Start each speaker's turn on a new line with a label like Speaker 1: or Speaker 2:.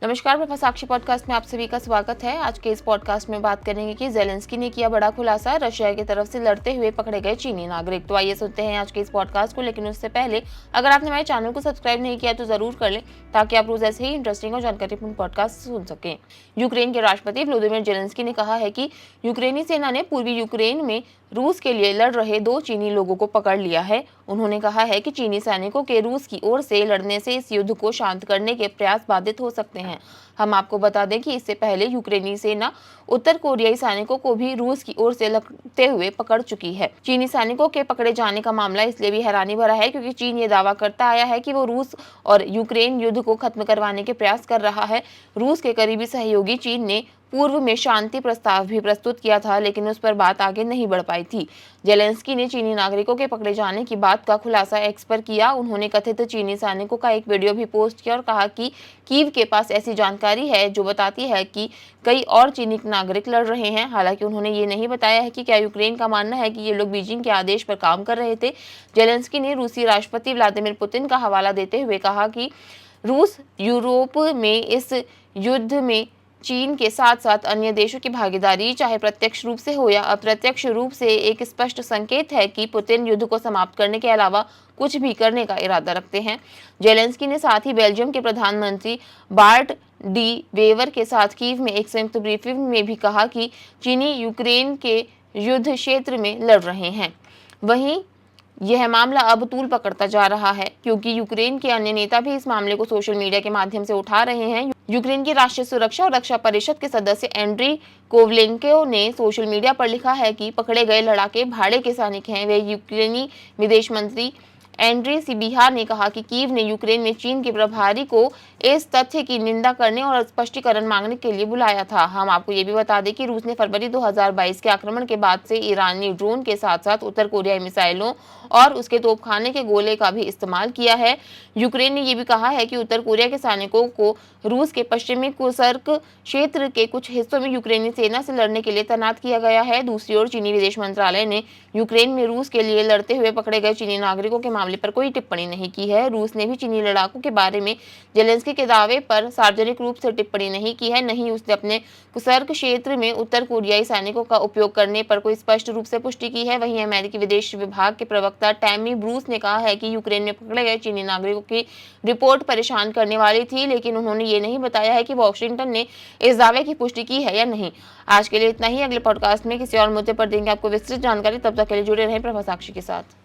Speaker 1: नमस्कार, प्रभा साक्षी पॉडकास्ट में आप सभी का स्वागत है। आज के इस पॉडकास्ट में बात करेंगे कि ज़ेलेंस्की ने किया बड़ा खुलासा, रशिया की तरफ से लड़ते हुए पकड़े गए चीनी नागरिक। तो आइए सुनते हैं आज के इस पॉडकास्ट को। लेकिन उससे पहले अगर आपने हमारे चैनल को सब्सक्राइब नहीं किया तो जरूर कर लें, ताकि आप रोज ऐसे ही इंटरेस्टिंग और जानकारीपूर्ण पॉडकास्ट सुन सकें। यूक्रेन के राष्ट्रपति व्लादिमीर ज़ेलेंस्की ने कहा है कि यूक्रेनी सेना ने पूर्वी यूक्रेन में रूस के लिए लड़ रहे 2 चीनी लोगों को पकड़ लिया है। उन्होंने कहा है कि चीनी सैनिकों के रूस की ओर से लड़ने से इस युद्ध को शांत करने के प्रयास बाधित हो सकते हैं। हम आपको बता दें कि इससे पहले यूक्रेनी सेना उत्तर कोरियाई सैनिकों को भी रूस की ओर से लड़ते हुए पकड़ चुकी है। चीनी सैनिकों के पकड़े जाने का मामला इसलिए भी हैरानी भरा है क्योंकि चीन ये दावा करता आया है कि वो रूस और यूक्रेन युद्ध को खत्म करवाने के प्रयास कर रहा है। रूस के करीबी सहयोगी चीन ने पूर्व में शांति प्रस्ताव भी प्रस्तुत किया था, लेकिन उस पर बात आगे नहीं बढ़ पाई थी। ज़ेलेंस्की ने चीनी नागरिकों के पकड़े जाने की बात का खुलासा एक्स पर किया। उन्होंने कथित चीनी सैनिकों का एक वीडियो भी पोस्ट किया और कहा कि कीव के पास ऐसी जानकारी है जो बताती है कि कई और चीनी नागरिक लड़ रहे हैं। हालांकि उन्होंने ये नहीं बताया है कि क्या यूक्रेन का मानना है कि ये लोग बीजिंग के आदेश पर काम कर रहे थे। ज़ेलेंस्की ने रूसी राष्ट्रपति व्लादिमीर पुतिन का हवाला देते हुए कहा कि रूस यूरोप में इस युद्ध में चीन के साथ साथ अन्य देशों की भागीदारी, चाहे प्रत्यक्ष रूप से हो या अप्रत्यक्ष रूप से, एक स्पष्ट संकेत है कि पुतिन युद्ध को समाप्त करने के अलावा कुछ भी करने का इरादा रखते हैं। ज़ेलेंस्की ने साथ ही बेल्जियम के प्रधानमंत्री बार्ट डी वेवर के साथ कीव में एक संयुक्त ब्रीफिंग में भी कहा कि चीनी यूक्रेन के युद्ध क्षेत्र में लड़ रहे हैं। वहीं यह मामला अब तूल पकड़ता जा रहा है क्योंकि यूक्रेन के अन्य नेता भी इस मामले को सोशल मीडिया के माध्यम से उठा रहे हैं। यूक्रेन की राष्ट्रीय सुरक्षा और रक्षा परिषद के सदस्य एंड्री कोवलेंको ने सोशल मीडिया पर लिखा है कि पकड़े गए लड़ाके भाड़े के सैनिक हैं। वे यूक्रेनी विदेश मंत्री एंड्री सिबिहा ने कहा कि कीव ने यूक्रेन में चीन के प्रभारी को इस तथ्य की निंदा करने और स्पष्टीकरण मांगने के लिए बुलाया था। हम आपको ये भी बता दें कि रूस ने फरवरी 2022 के आक्रमण के बाद से ईरानी ड्रोन के साथ साथ उत्तर कोरियाई मिसाइलों और उसके तोपखाने के गोले का भी इस्तेमाल किया है। यूक्रेन ने यह भी कहा है कि उत्तर कोरिया के सैनिकों को रूस के पश्चिमी कुर्स्क क्षेत्र के कुछ हिस्सों में यूक्रेनी सेना से लड़ने के लिए तैनात किया गया है। दूसरी ओर चीनी विदेश मंत्रालय ने यूक्रेन में रूस के लिए लड़ते हुए पकड़े गए चीनी नागरिकों के मामले पर कोई टिप्पणी नहीं की है। रूस ने भी चीनी लड़ाकों के बारे में ज़ेलेंस्की के दावे पर सार्वजनिक रूप से टिप्पणी नहीं की है। नहीं उसने अपने कुर्स्क क्षेत्र में उत्तर कोरियाई सैनिकों का उपयोग करने पर कोई स्पष्ट रूप से पुष्टि की है। वहीं अमेरिकी विदेश विभाग के प्रवक्ता टैमी ब्रूस ने कहा है कि यूक्रेन में पकड़े गए चीनी नागरिकों की रिपोर्ट परेशान करने वाली थी, लेकिन उन्होंने ये नहीं बताया है कि वॉशिंगटन ने इस दावे की पुष्टि की है या नहीं। आज के लिए इतना ही। अगले पॉडकास्ट में किसी और मुद्दे पर देंगे आपको विस्तृत जानकारी। तब तक के लिए जुड़े रहें प्रभा साक्षी के साथ।